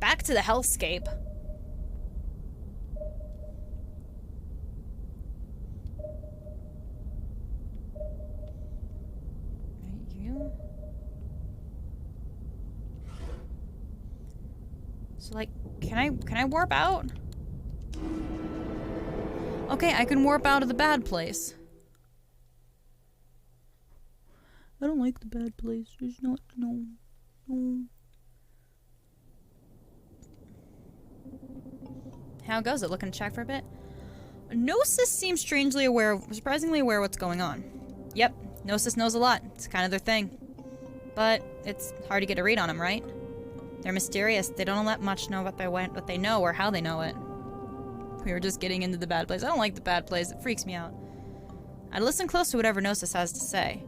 Back to the hellscape. You? So like, can I warp out? Okay, I can warp out of the bad place. I don't like the bad place. There's not no. How goes it? Looking to check for a bit? Gnosis seems surprisingly aware of what's going on. Yep, Gnosis knows a lot. It's kind of their thing. But it's hard to get a read on them, right? They're mysterious. They don't let much know what they know or how they know it. We were just getting into the bad place. I don't like the bad place. It freaks me out. I'd listen close to whatever Gnosis has to say.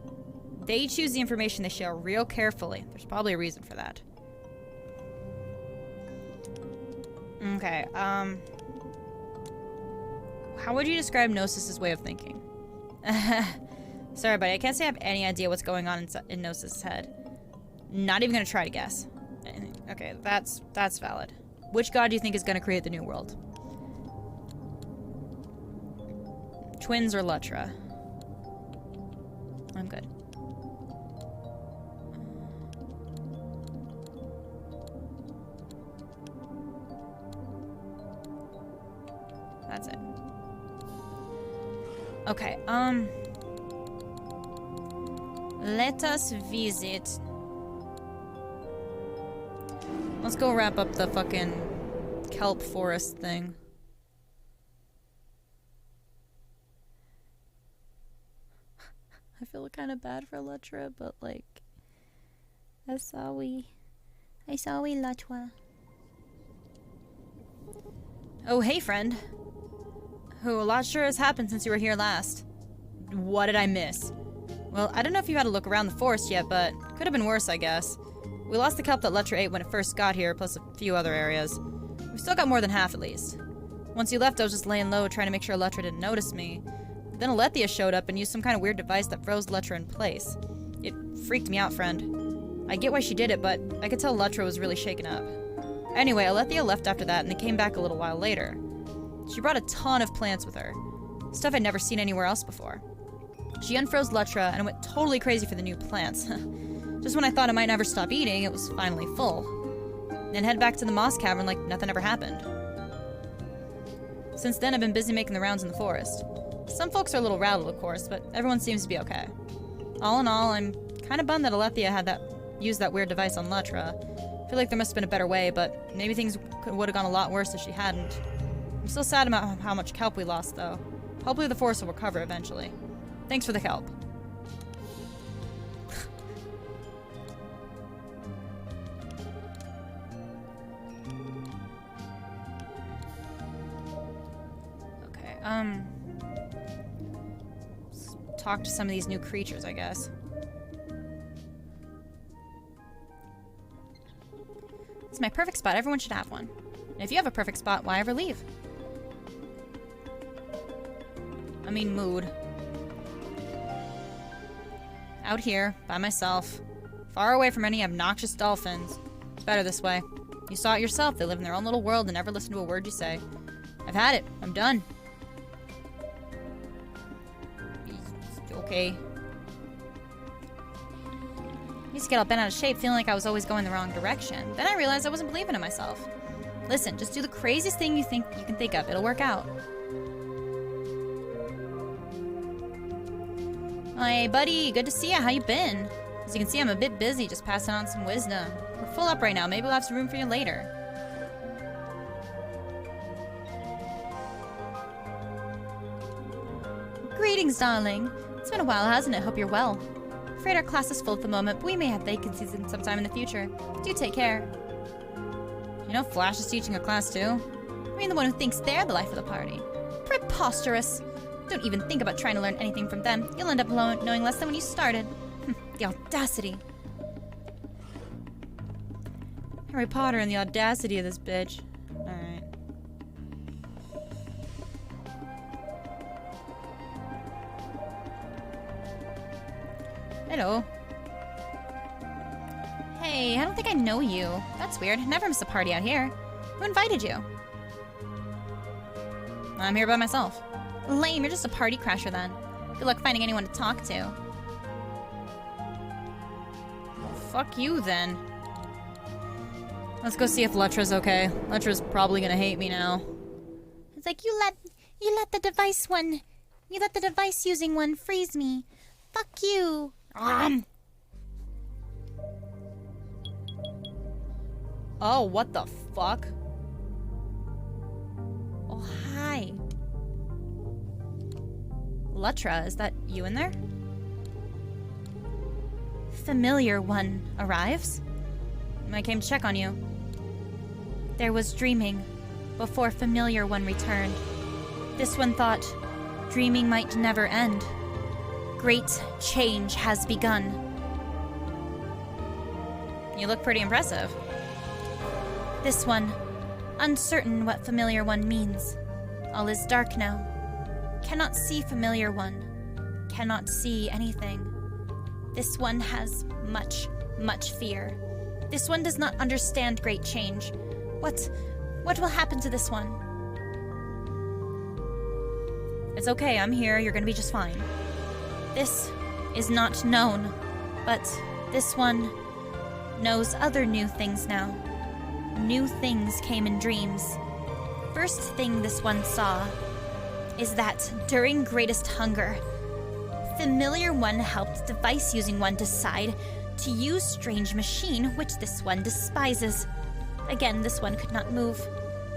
They choose the information they share real carefully. There's probably a reason for that. Okay, how would you describe Gnosis' way of thinking? Sorry, buddy, I can't say I have any idea what's going on in Gnosis' head. Not even gonna try to guess. Okay, that's valid. Which god do you think is gonna create the new world? Twins or Lutra? I'm good. That's it. Okay, let us visit. Let's go wrap up the fucking kelp forest thing. I feel kind of bad for Lutra, but like, I saw we Lutra. Oh, hey, friend. Oh, a lot sure has happened since you were here last. What did I miss? Well, I don't know if you had a look around the forest yet, but could have been worse, I guess. We lost the kelp that Lutra ate when it first got here, plus a few other areas. We've still got more than half, at least. Once you left, I was just laying low, trying to make sure Lutra didn't notice me. Then Alethea showed up and used some kind of weird device that froze Lutra in place. It freaked me out, friend. I get why she did it, but I could tell Lutra was really shaken up. Anyway, Alethea left after that, and they came back a little while later. She brought a ton of plants with her. Stuff I'd never seen anywhere else before. She unfroze Lutra and went totally crazy for the new plants. Just when I thought it might never stop eating, it was finally full. Then head back to the moss cavern like nothing ever happened. Since then, I've been busy making the rounds in the forest. Some folks are a little rattled, of course, but everyone seems to be okay. All in all, I'm kind of bummed that Alethea had used that weird device on Lutra. I feel like there must have been a better way, but maybe things would have gone a lot worse if she hadn't. I'm still sad about how much kelp we lost, though. Hopefully the forest will recover eventually. Thanks for the kelp. Okay, let's talk to some of these new creatures, I guess. It's my perfect spot. Everyone should have one. And if you have a perfect spot, why ever leave? I mean, mood. Out here, by myself, far away from any obnoxious dolphins. It's better this way. You saw it yourself. They live in their own little world and never listen to a word you say. I've had it. I'm done. Okay. I used to get all bent out of shape, feeling like I was always going the wrong direction. Then I realized I wasn't believing in myself. Listen, just do the craziest thing you can think of. It'll work out. Hey, buddy. Good to see you. How you been? As you can see, I'm a bit busy, just passing on some wisdom. We're full up right now. Maybe we'll have some room for you later. Greetings, darling. It's been a while, hasn't it? Hope you're well. Afraid our class is full at the moment, but we may have vacancies sometime in the future. Do take care. You know Flash is teaching a class too? I mean the one who thinks they're the life of the party. Preposterous. Don't even think about trying to learn anything from them. You'll end up knowing less than when you started. The audacity. Harry Potter and the audacity of this bitch. Alright. Hello. Hey, I don't think I know you. That's weird. Never miss a party out here. Who invited you? I'm here by myself. Lame, you're just a party crasher then. Good luck finding anyone to talk to. Well, fuck you then. Let's go see if Letra's okay. Letra's probably gonna hate me now. It's like, you let the device using one freeze me. Fuck you. Oh, what the fuck? Oh, hi. Letra, is that you in there? Familiar one arrives. I came to check on you. There was dreaming before familiar one returned. This one thought dreaming might never end. Great change has begun. You look pretty impressive. This one, uncertain what familiar one means. All is dark now. Cannot see familiar one. Cannot see anything. This one has much, much fear. This one does not understand great change. What will happen to this one? It's okay, I'm here. You're gonna be just fine. This is not known, but this one knows other new things now. New things came in dreams. First thing this one saw is that during greatest hunger, familiar one helped device using one decide to use strange machine which this one despises. Again, this one could not move.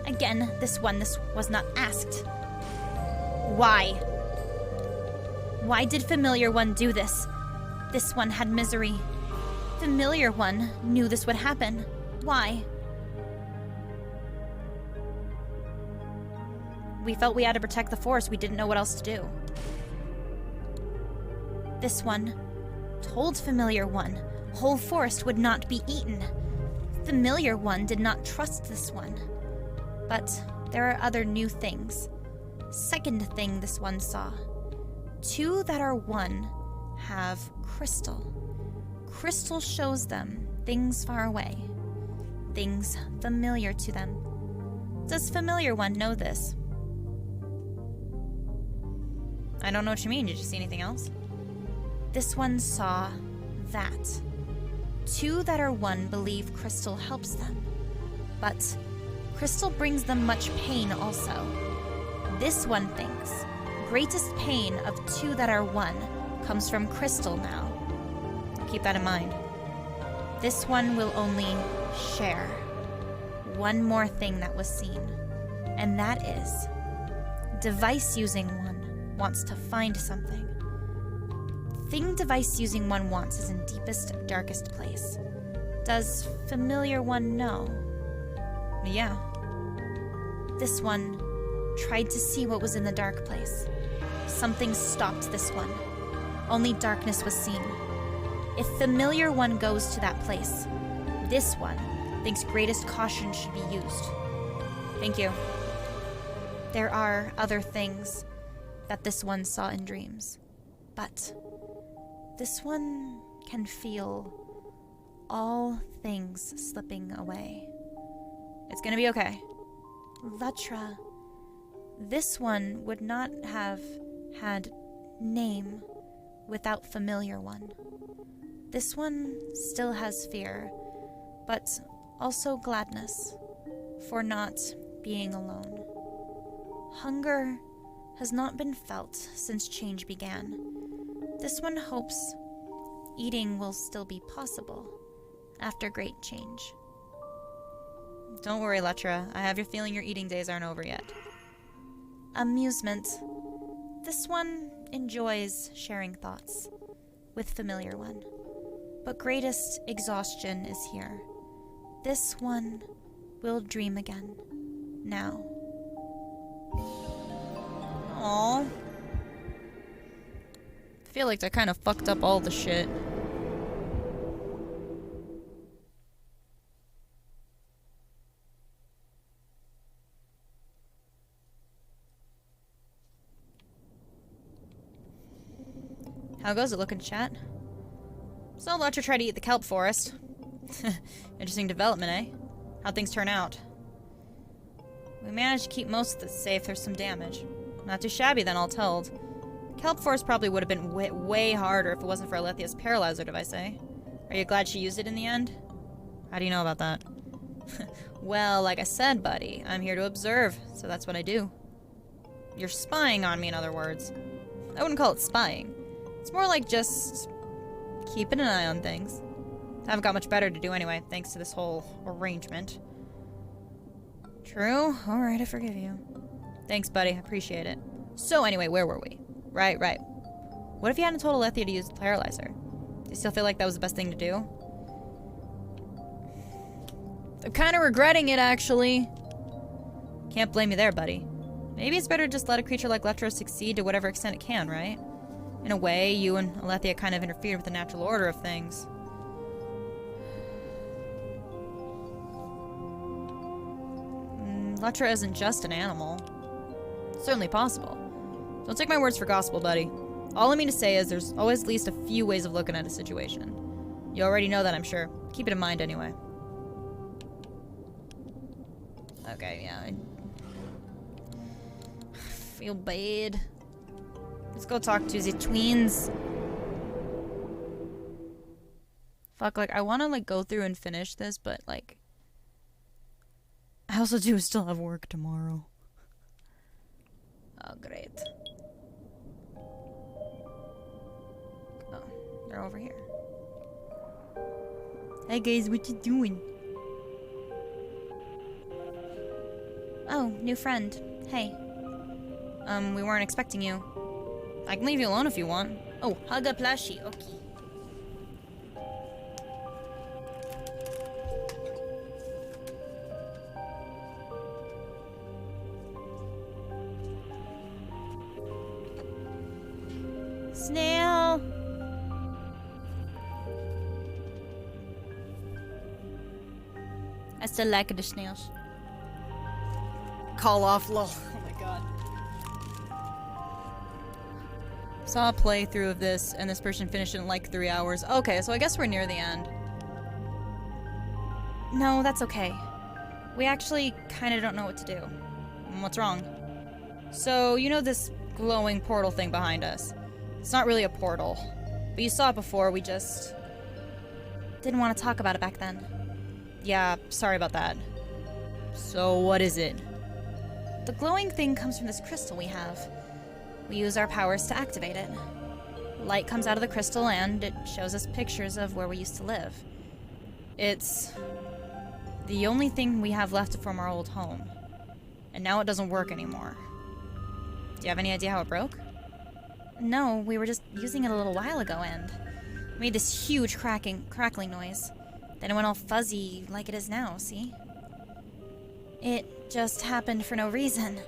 Again, this was not asked. Why? Why did familiar one do this? This one had misery. Familiar one knew this would happen. Why? We felt we had to protect the forest. We didn't know what else to do. This one told familiar one whole forest would not be eaten. Familiar one did not trust this one. But there are other new things. Second thing this one saw. Two that are one have crystal. Crystal shows them things far away. Things familiar to them. Does familiar one know this? I don't know what you mean. Did you see anything else? This one saw that. Two that are one believe crystal helps them. But crystal brings them much pain also. This one thinks greatest pain of two that are one comes from crystal now. Keep that in mind. This one will only share. One more thing that was seen, and that is device using one wants to find something. Thing device using one wants is in deepest, darkest place. Does familiar one know? Yeah. This one tried to see what was in the dark place. Something stopped this one. Only darkness was seen. If familiar one goes to that place, this one thinks greatest caution should be used. Thank you. There are other things that this one saw in dreams, but this one can feel all things slipping away. It's gonna be okay. Letra, this one would not have had name without familiar one. This one still has fear, but also gladness for not being alone. Hunger has not been felt since change began. This one hopes eating will still be possible after great change. Don't worry, Letra. I have your feeling your eating days aren't over yet. Amusement. This one enjoys sharing thoughts with familiar one. But greatest exhaustion is here. This one will dream again. Now. Aww. I feel like I kind of fucked up all the shit. How goes it looking, chat? So Letra tried to eat the kelp forest. Interesting development, eh? How'd things turn out? We managed to keep most of this safe. There's some damage. Not too shabby then, all told. Kelp Force probably would have been way harder if it wasn't for Alethia's paralyzer device, eh? Are you glad she used it in the end? How do you know about that? Well, like I said, buddy, I'm here to observe, so that's what I do. You're spying on me, in other words. I wouldn't call it spying. It's more like just keeping an eye on things. I haven't got much better to do anyway, thanks to this whole arrangement. True? Alright, I forgive you. Thanks, buddy. I appreciate it. So anyway, where were we? Right. What if you hadn't told Alethia to use the paralyzer? Do you still feel like that was the best thing to do? I'm kind of regretting it, actually. Can't blame me there, buddy. Maybe it's better to just let a creature like Leptros succeed to whatever extent it can, right? In a way, you and Alethia kind of interfered with the natural order of things. Letra isn't just an animal. It's certainly possible. Don't take my words for gospel, buddy. All I mean to say is there's always at least a few ways of looking at a situation. You already know that, I'm sure. Keep it in mind anyway. Okay, yeah. I feel bad. Let's go talk to the twins. Fuck, like, I want to, like, go through and finish this, but, like... I also do still have work tomorrow. Oh, great. Oh, they're over here. Hey guys, what you doing? Oh, new friend. Hey. We weren't expecting you. I can leave you alone if you want. Oh, haga plushie, okay. Snail! I still like the snails. Call off, lol. Oh my god. Saw a playthrough of this, and this person finished it in like 3 hours. Okay, so I guess we're near the end. No, that's okay. We actually kind of don't know what to do. What's wrong? So, you know this glowing portal thing behind us? It's not really a portal. But you saw it before, we just... didn't want to talk about it back then. Yeah, sorry about that. So, what is it? The glowing thing comes from this crystal we have. We use our powers to activate it. Light comes out of the crystal and it shows us pictures of where we used to live. It's the only thing we have left from our old home. And now it doesn't work anymore. Do you have any idea how it broke? No, we were just using it a little while ago and it made this huge crackling noise. Then it went all fuzzy like it is now, see? It just happened for no reason.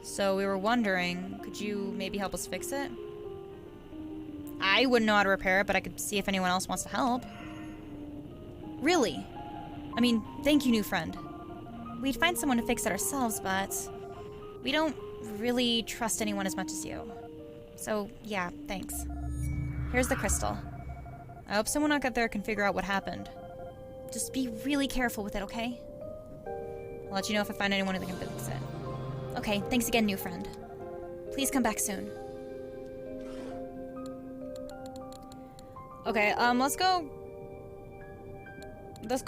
So we were wondering, could you maybe help us fix it? I wouldn't know how to repair it, but I could see if anyone else wants to help. Really? I mean, thank you, new friend. We'd find someone to fix it ourselves, but we don't really trust anyone as much as you. So, yeah, thanks. Here's the crystal. I hope someone out there can figure out what happened. Just be really careful with it, okay? I'll let you know if I find anyone who can fix it. Okay, thanks again, new friend. Please come back soon. Okay, let's go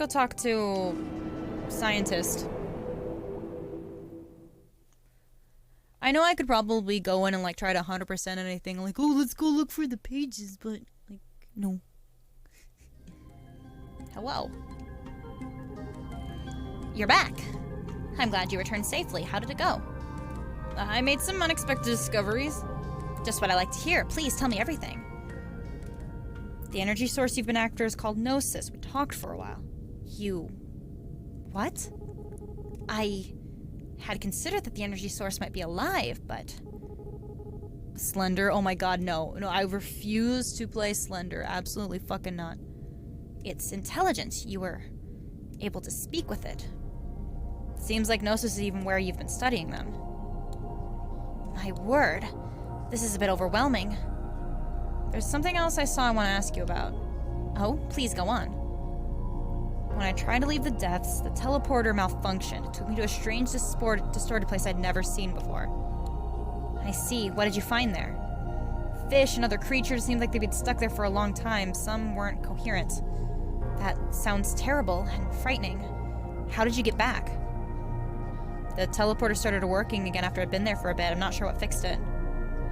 talk to scientist. I know I could probably go in and like try to 100% anything, like, oh, let's go look for the pages, but like, no. Hello. You're back. I'm glad you returned safely. How did it go? I made some unexpected discoveries. Just what I like to hear. Please tell me everything. The energy source you've been after is called Gnosis. We talked for a while. You... what? I had considered that the energy source might be alive, but... Slender? Oh my god, no. No, I refuse to play Slender. Absolutely fucking not. It's intelligent. You were able to speak with it. Seems like Gnosis is even where you've been studying them. My word. This is a bit overwhelming. There's something else I saw I want to ask you about. Oh, please go on. When I tried to leave the depths, the teleporter malfunctioned. It took me to a strange, distorted place I'd never seen before. I see. What did you find there? Fish and other creatures seemed like they'd been stuck there for a long time. Some weren't coherent. That sounds terrible and frightening. How did you get back? The teleporter started working again after I'd been there for a bit. I'm not sure what fixed it.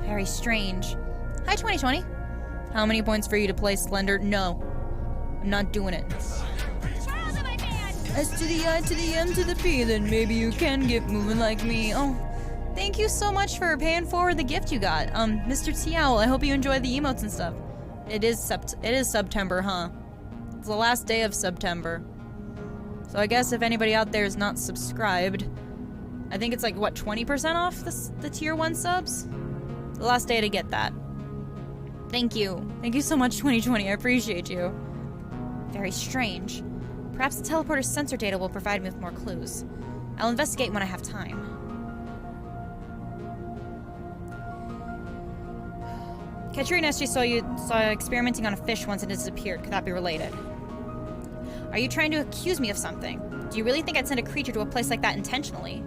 Very strange. Hi, 2020. How many points for you to play Slender? No. I'm not doing it. S to the I to the M to the P, then maybe you can get moving like me. Oh, thank you so much for paying forward the gift you got. Mr. T-Owl, I hope you enjoy the emotes and stuff. It is September, huh? It's the last day of September. So I guess if anybody out there is not subscribed, I think it's like, what, 20% off the tier 1 subs? The last day to get that. Thank you. Thank you so much, 2020. I appreciate you. Very strange. Perhaps the teleporter's sensor data will provide me with more clues. I'll investigate when I have time. Katrina actually saw you experimenting on a fish once and it disappeared. Could that be related? Are you trying to accuse me of something? Do you really think I'd send a creature to a place like that intentionally?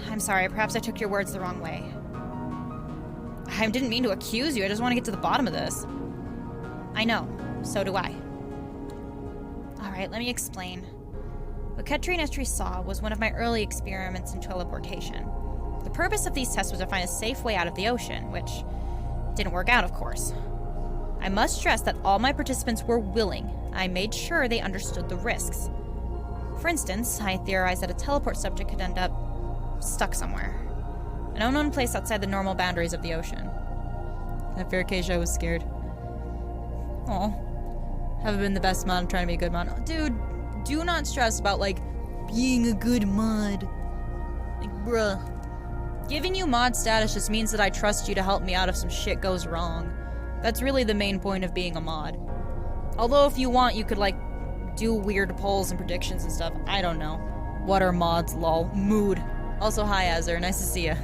I'm sorry, perhaps I took your words the wrong way. I didn't mean to accuse you, I just want to get to the bottom of this. I know, so do I. Alright, let me explain. What Katrina saw was one of my early experiments in teleportation. The purpose of these tests was to find a safe way out of the ocean, which didn't work out, of course. I must stress that all my participants were willing. I made sure they understood the risks. For instance, I theorized that a teleport subject could end up stuck somewhere. An unknown place outside the normal boundaries of the ocean. At Faircasia, I was scared. Aw. Haven't been the best mod, I'm trying to be a good mod. Dude, do not stress about, like, being a good mod. Like, bruh. Giving you mod status just means that I trust you to help me out if some shit goes wrong. That's really the main point of being a mod. Although if you want, you could, like, do weird polls and predictions and stuff. I don't know. What are mods, lol. Mood. Also, hi, Azur. Nice to see ya.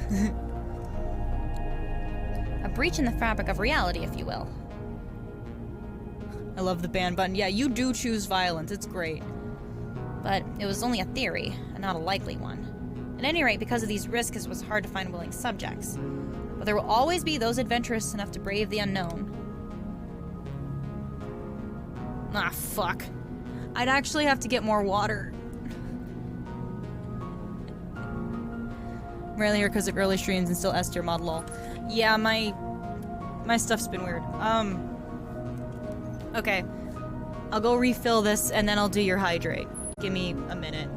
A breach in the fabric of reality, if you will. I love the ban button. Yeah, you do choose violence. It's great. But it was only a theory, and not a likely one. At any rate, because of these risks, it was hard to find willing subjects. But there will always be those adventurous enough to brave the unknown. Ah, fuck. I'd actually have to get more water. Rarely here because of early streams and still S-tier mod lol. Yeah, my stuff's been weird. Okay. I'll go refill this and then I'll do your hydrate. Give me a minute.